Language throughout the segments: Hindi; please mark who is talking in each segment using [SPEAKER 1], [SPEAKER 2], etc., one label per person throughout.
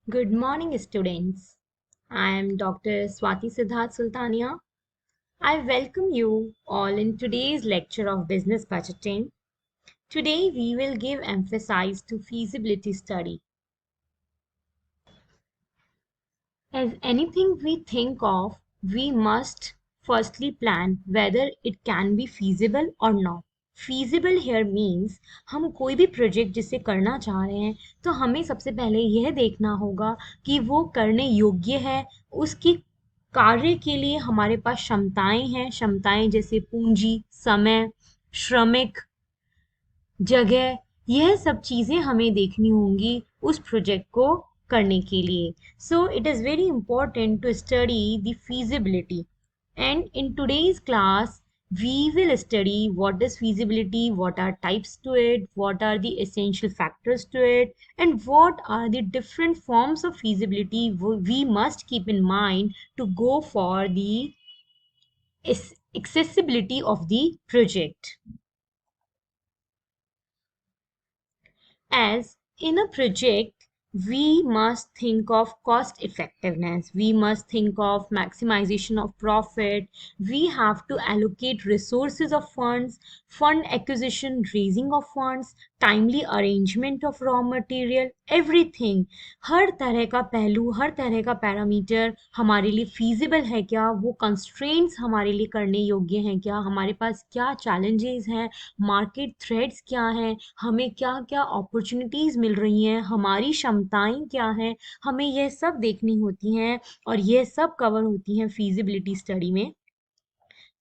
[SPEAKER 1] Good morning, students. I am Dr. Swati Siddharth Sultania. I welcome you all in today's lecture of business budgeting. Today, we will give emphasis to feasibility study. As anything we think of, we must firstly plan whether it can be feasible or not. Feasible here means हम कोई भी प्रोजेक्ट जिसे करना चाह रहे हैं तो हमें सबसे पहले यह देखना होगा कि वो करने योग्य है, उसकी कार्य के लिए हमारे पास क्षमताएं हैं, क्षमताएं जैसे पूंजी, समय, श्रमिक, जगह, यह सब चीजें हमें देखनी होंगी उस प्रोजेक्ट को करने के लिए. So it is very important to study the feasibility. And in today's class, we will study what is feasibility, what are types to it, what are the essential factors to it, and what are the different forms of feasibility we must keep in mind to go for the accessibility of the project. As in a project, we must think of cost effectiveness, we must think of maximization of profit, we have to allocate resources of funds, fund acquisition, raising of funds, timely arrangement of raw material, everything. हर तरह का पहलू, हर तरह का पैरामीटर हमारे लिए feasible है क्या, वो constraints हमारे लिए करने योग्य हैं क्या, हमारे पास क्या challenges हैं, मार्केट थ्रेड्स क्या हैं, हमें क्या क्या अपॉर्चुनिटीज मिल रही हैं, हमारी क्षमताएं क्या हैं, हमें यह सब देखनी होती हैं और यह सब कवर होती हैं feasibility स्टडी में.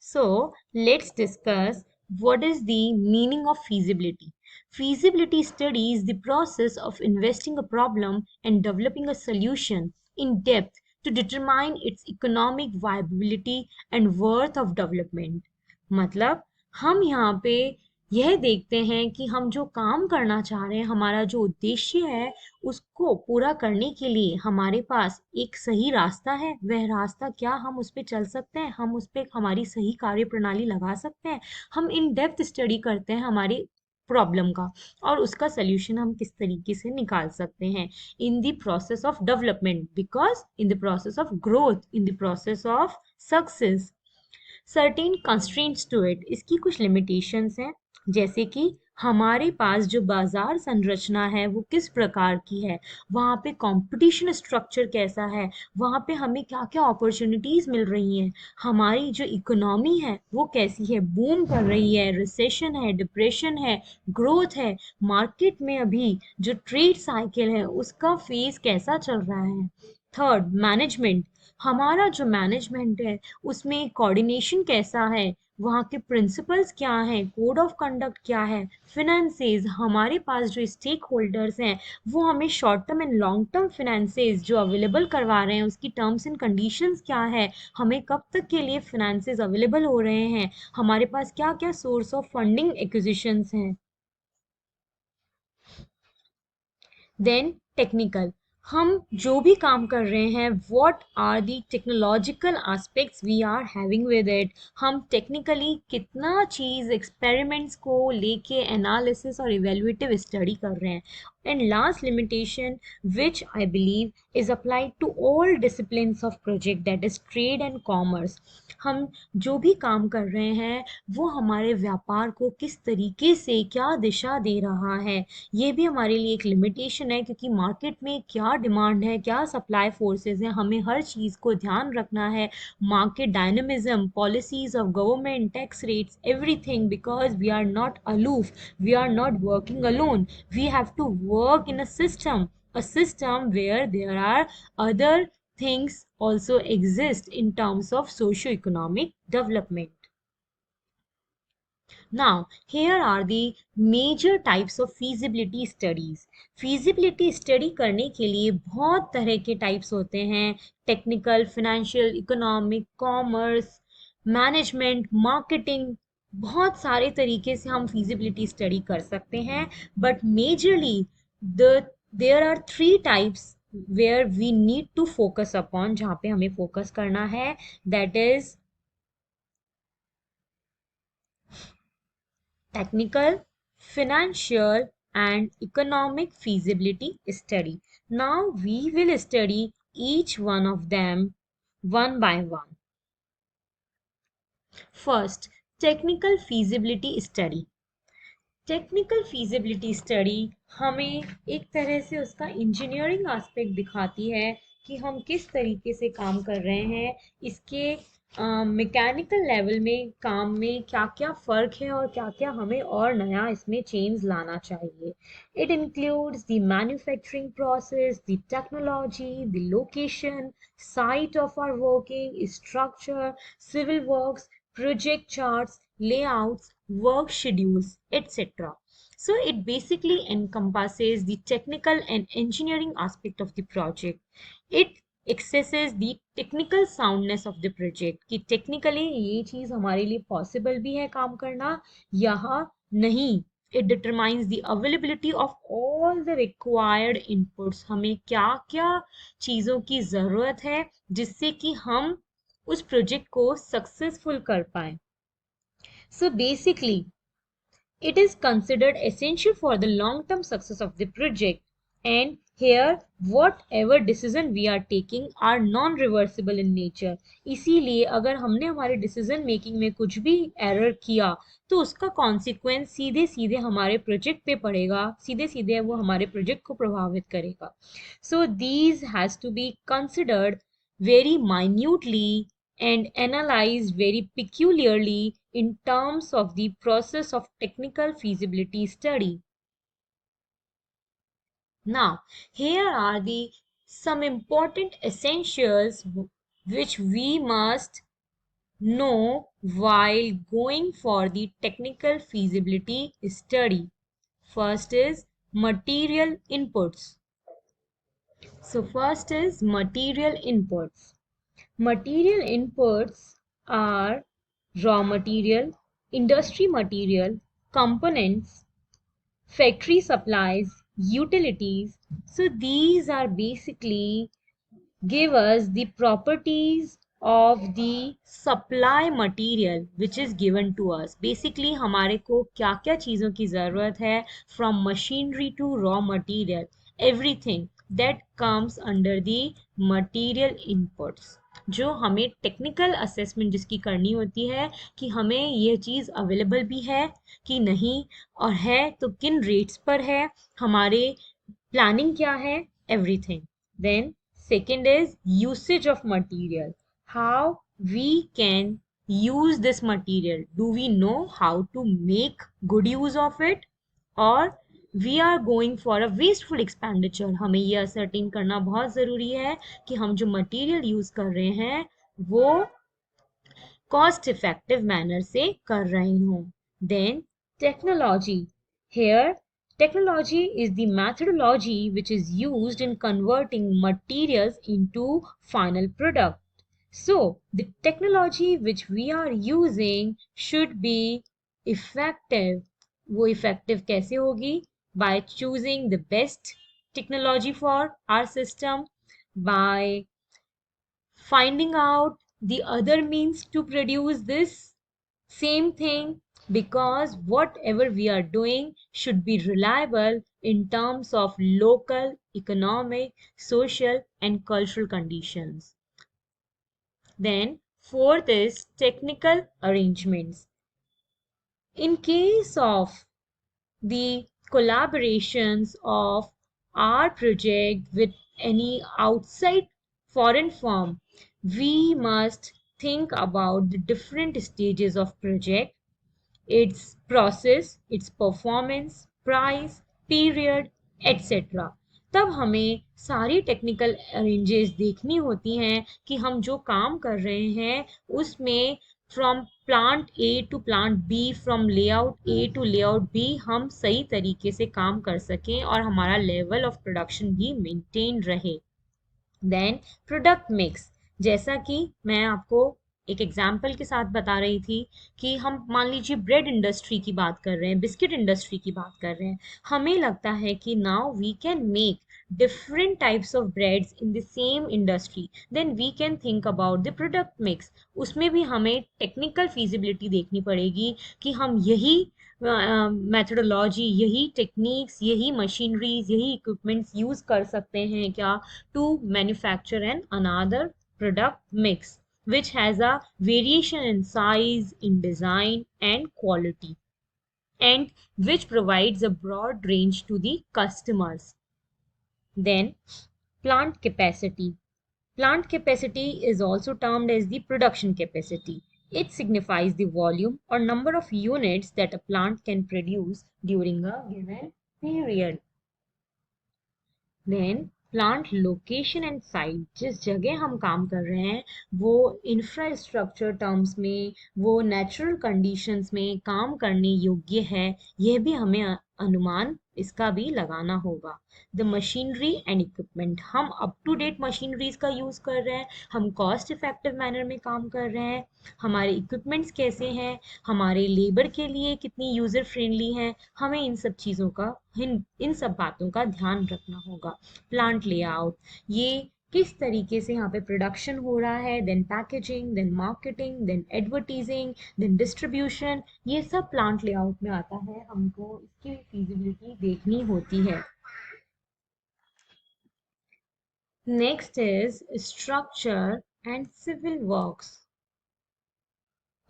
[SPEAKER 1] So let's discuss what is the meaning of feasibility. Feasibility study is the process of investing a problem and developing a solution in depth to determine its economic viability and worth of development. मतलब हम यहाँ पे यह देखते हैं कि हम जो काम करना चाह रहे हैं, हमारा जो उद्देश्य है, उसको पूरा करने के लिए हमारे पास एक सही रास्ता है. वह रास्ता क्या, हम उस पे चल सकते हैं, हम उस पे हमारी सही कार्य प्रणाली लगा सकते हैं. हम इन डेप्थ स्टडी करते हैं हमारी प्रॉब्लम का और उसका सल्यूशन हम किस तरीके से निकाल सकते हैं in the process of development, because in the process of growth, in the process of success. Certain constraints to it, इसकी कुछ लिमिटेशंस हैं, जैसे कि हमारे पास जो बाजार संरचना है वो किस प्रकार की है, वहाँ पे कंपटीशन स्ट्रक्चर कैसा है, वहाँ पे हमें क्या क्या अपॉर्चुनिटीज मिल रही हैं, हमारी जो इकोनॉमी है वो कैसी है, बूम कर रही है, रिसेशन है, डिप्रेशन है, ग्रोथ है, मार्केट में अभी जो ट्रेड साइकिल है उसका फेज कैसा चल रहा है. थर्ड, मैनेजमेंट, हमारा जो मैनेजमेंट है उसमें कोऑर्डिनेशन कैसा है, वहाँ के प्रिंसिपल्स क्या हैं, कोड ऑफ कंडक्ट क्या है. फिनेंसेस, हमारे पास जो स्टेक होल्डर्स हैं वो हमें short term and long term finances जो अवेलेबल करवा रहे हैं उसकी टर्म्स एंड कंडीशंस क्या है, हमें कब तक के लिए फिनेंसेस अवेलेबल हो रहे हैं, हमारे पास क्या क्या सोर्स ऑफ फंडिंग एक्विजिशंस हैं. देन टेक्निकल, हम जो भी काम कर रहे हैं, what are the technological aspects we are having with it, हम टेक्निकली कितना चीज़ एक्सपेरिमेंट्स को लेके एनालिसिस और इवेल्युएटिव स्टडी कर रहे हैं. And last limitation which I believe is applied to all disciplines of project, that is trade and commerce. हम जो भी काम कर रहे हैं वो हमारे व्यापार को किस तरीके से क्या दिशा दे रहा है, ये भी हमारे लिए एक लिमिटेशन है, क्योंकि मार्केट में क्या डिमांड है, क्या सप्लाई फोर्सेस हैं, हमें हर चीज़ को ध्यान रखना है. Market dynamism, policies of government, tax rates, everything, because we are not aloof, we are not working alone, we have to work in a system where there are other things also exist in terms of socio-economic development. Now, here are the major types of feasibility studies. Feasibility study करने के लिए बहुत तरह के types होते हैं. Technical, financial, economic, commerce, management, marketing, बहुत सारे तरीके से हम feasibility study कर सकते हैं. But majorly, there are three types where we need to focus upon, जहाँ पे हमें focus करना है. That is technical, financial and economic feasibility study. Now we will study each one of them one by one. First, technical feasibility study. Technical feasibility study हमें एक तरह से उसका इंजीनियरिंग एस्पेक्ट दिखाती है कि हम किस तरीके से काम कर रहे हैं, इसके मैकेनिकल लेवल में काम में क्या क्या फ़र्क है और क्या क्या हमें और नया इसमें चेंज लाना चाहिए. It includes the manufacturing process, the technology, the location, site of our working, structure, civil works, project charts, layouts, work schedules, etc. So it basically encompasses the technical and engineering aspect of the project. It accesses the technical soundness of the project कि technically ये चीज हमारे लिए possible भी है काम करना या नहीं. It determines the availability of all the required inputs. हमें क्या क्या चीजों की जरूरत है जिससे कि हम उस प्रोजेक्ट को सक्सेसफुल कर पाए. So basically, it is considered essential for the long-term success of the project. And here, whatever decision we are taking are non-reversible in nature. इसीलिए अगर हमने हमारे decision making में कुछ भी error किया तो उसका consequence सीधे सीधे हमारे project पे पड़ेगा, सीधे सीधे वो हमारे project को प्रभावित करेगा. So these has to be considered very minutely and analyzed very peculiarly in terms of the process of technical feasibility study. Now, here are the some important essentials which we must know while going for the technical feasibility study. First is material inputs. So first is material inputs. Material inputs are raw material, industry material, components, factory supplies, utilities. So these are basically give us the properties of the supply material which is given to us. Basically हमारे को क्या क्या चीज़ों की ज़रूरत है from machinery to raw material, everything that comes under the material inputs. जो हमें टेक्निकल असेसमेंट जिसकी करनी होती है कि हमें यह चीज़ अवेलेबल भी है कि नहीं, और है तो किन रेट्स पर है, हमारे प्लानिंग क्या है, everything. Then second is usage of material. How we can use this material. Do we know how to make good use of it? Or we are going for a wasteful expenditure. हमें ये असर्टेन करना बहुत ज़रूरी है कि हम जो मटेरियल यूज़ कर रहे हैं वो कॉस्ट इफेक्टिव मैनर से कर रहे हों. Then technology. Here, technology is the methodology which is used in converting materials into final product. So, the technology which we are using should be effective. वो effective कैसे होगी? By choosing the best technology for our system, by finding out the other means to produce this same thing, because whatever we are doing should be reliable in terms of local, economic, social, and cultural conditions. Then, fourth is technical arrangements. In case of the collaborations of our project with any outside foreign firm, we must think about the different stages of project, its process, its performance, price, period, etc. तब हमें सारी टेक्निकल अरेंजेस देखनी होती हैं कि हम जो काम कर रहे हैं उसमें from plant A to plant B, from layout A to layout B हम सही तरीके से काम कर सकें और हमारा लेवल ऑफ प्रोडक्शन भी मेंटेन रहे. देन प्रोडक्ट मिक्स. जैसा कि मैं आपको एक एग्जाम्पल के साथ बता रही थी कि हम मान लीजिए ब्रेड इंडस्ट्री की बात कर रहे हैं, बिस्किट इंडस्ट्री की बात कर रहे हैं, हमें लगता है कि now we can make different types of breads in the same industry, then we can think about the product mix. उसमें भी हमें टेक्निकल feasibility देखनी पड़ेगी कि हम यही मेथोडोलॉजी, यही टेक्निक्स, यही मशीनरीज, यही इक्विपमेंट्स यूज कर सकते हैं क्या to manufacture an another product mix which has a variation in size, in design and quality, and which provides a broad range to the customers. Then plant capacity. Plant capacity is also termed as the production capacity. It signifies the volume or number of units that a plant can produce during a given period. Then plant location and site, जिस जगह हम काम कर रहे हैं वो इंफ्रास्ट्रक्चर टर्म्स में, वो नेचुरल कंडीशंस में काम करने योग्य है, यह भी हमें अनुमान इसका भी लगाना होगा. द मशीनरी एंड इक्विपमेंट, हम अप टू डेट मशीनरीज का यूज कर रहे हैं, हम कॉस्ट इफेक्टिव मैनर में काम कर रहे हैं, हमारे इक्विपमेंट्स कैसे हैं, हमारे लेबर के लिए कितनी यूजर फ्रेंडली हैं, हमें इन सब चीज़ों का, इन सब बातों का ध्यान रखना होगा. प्लांट लेआउट, ये किस तरीके से यहाँ पे प्रोडक्शन हो रहा है, then packaging, then marketing, then advertising, then distribution, ये सब प्लांट लेआउट में आता है, हमको इसकी फीजिबिलिटी देखनी होती है. Next is structure and civil works.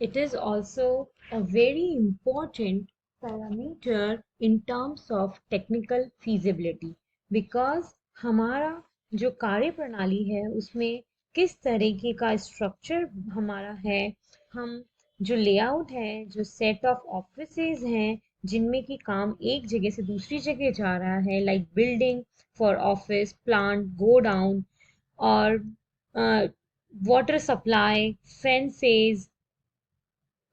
[SPEAKER 1] It is also a very important parameter in terms of technical feasibility, because हमारा जो कार्य प्रणाली है उसमें किस तरीके का स्ट्रक्चर हमारा है, हम जो लेआउट है, जो सेट ऑफ ऑफिसेज हैं जिनमें कि काम एक जगह से दूसरी जगह जा रहा है, like building for office, plant, godown, और water supply, fences,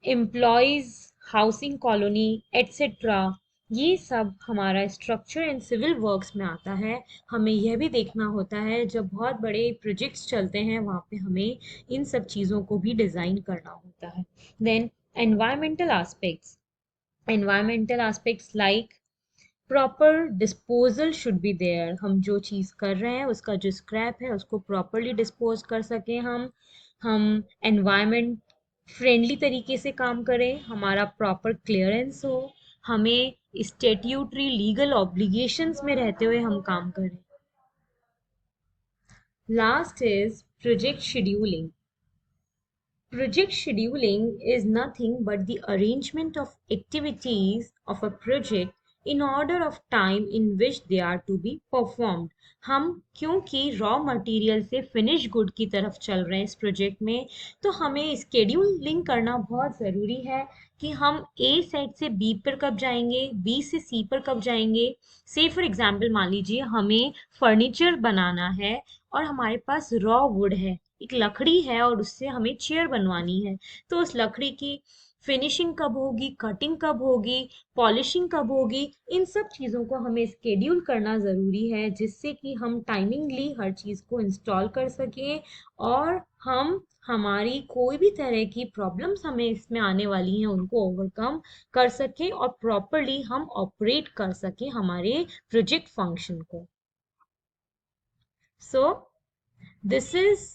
[SPEAKER 1] employees, housing colony, etcetera, ये सब हमारा स्ट्रक्चर एंड सिविल वर्क्स में आता है. हमें यह भी देखना होता है जब बहुत बड़े प्रोजेक्ट्स चलते हैं वहाँ पे हमें इन सब चीज़ों को भी डिज़ाइन करना होता है. Then environmental aspects like proper disposal should be there. हम जो चीज़ कर रहे हैं उसका जो स्क्रैप है उसको प्रॉपरली डिस्पोज कर सकें, हम एनवायरमेंट फ्रेंडली तरीके से काम करें, हमारा प्रॉपर क्लियरेंस हो, हमें स्टेट्यूटरी लीगल ऑब्लिगेशंस में रहते हुए हम काम करें. Last is project scheduling. Project scheduling is nothing but the arrangement of activities of a project in order of time in which they are to be performed. हम क्योंकि रॉ मटेरियल से फिनिश गुड की तरफ चल रहे हैं इस प्रोजेक्ट में, तो हमें स्केड्यूलिंग करना बहुत ज़रूरी है कि हम ए सेट से बी पर कब जाएंगे, बी से सी पर कब जाएंगे. से फॉर एग्जांपल मान लीजिए हमें फर्नीचर बनाना है और हमारे पास रॉ वुड है, एक लकड़ी है और उससे हमें चेयर बनवानी है, तो उस लकड़ी की फिनिशिंग कब होगी, कटिंग कब होगी, पॉलिशिंग कब होगी, इन सब चीज़ों को हमें स्केड्यूल करना ज़रूरी है जिससे कि हम टाइमिंगली हर चीज़ को इंस्टॉल कर सकें और हम हमारी कोई भी तरह की प्रॉब्लम्स हमें इसमें आने वाली हैं उनको ओवरकम कर सकें और प्रॉपरली हम ऑपरेट कर सकें हमारे प्रोजेक्ट फंक्शन को. So this is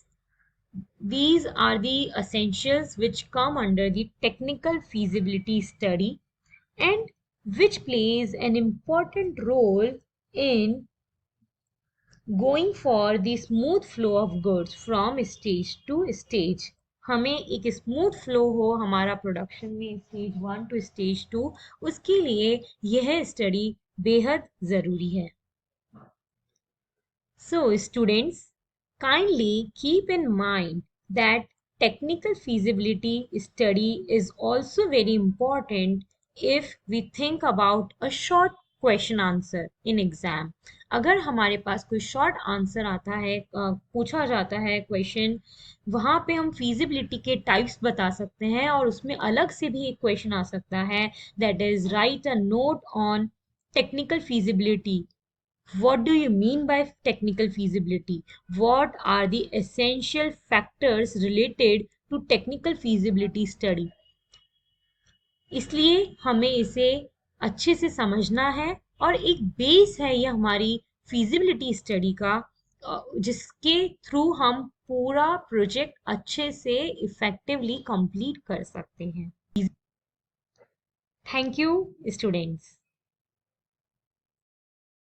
[SPEAKER 1] These are the essentials which come under the technical feasibility study and which plays an important role in going for the smooth flow of goods from stage to stage. हमें एक स्मूथ फ्लो हो हमारा प्रोडक्शन में स्टेज 1 टू स्टेज 2, उसके लिए यह स्टडी बेहद ज़रूरी है. So students, kindly keep in mind that technical feasibility study is also very important if we think about a short question answer in exam. अगर हमारे पास कोई शॉर्ट आंसर आता है, पूछा जाता है क्वेश्चन, वहाँ पे हम feasibility के टाइप्स बता सकते हैं और उसमें अलग से भी एक क्वेश्चन आ सकता है, that is write a note on technical feasibility. What do you mean by technical feasibility? What are the essential factors related to technical feasibility study? इसलिए हमें इसे अच्छे से समझना है और एक बेस है ये हमारी feasibility स्टडी का, जिसके थ्रू हम पूरा प्रोजेक्ट अच्छे से इफेक्टिवली कंप्लीट कर सकते हैं. Thank you, students.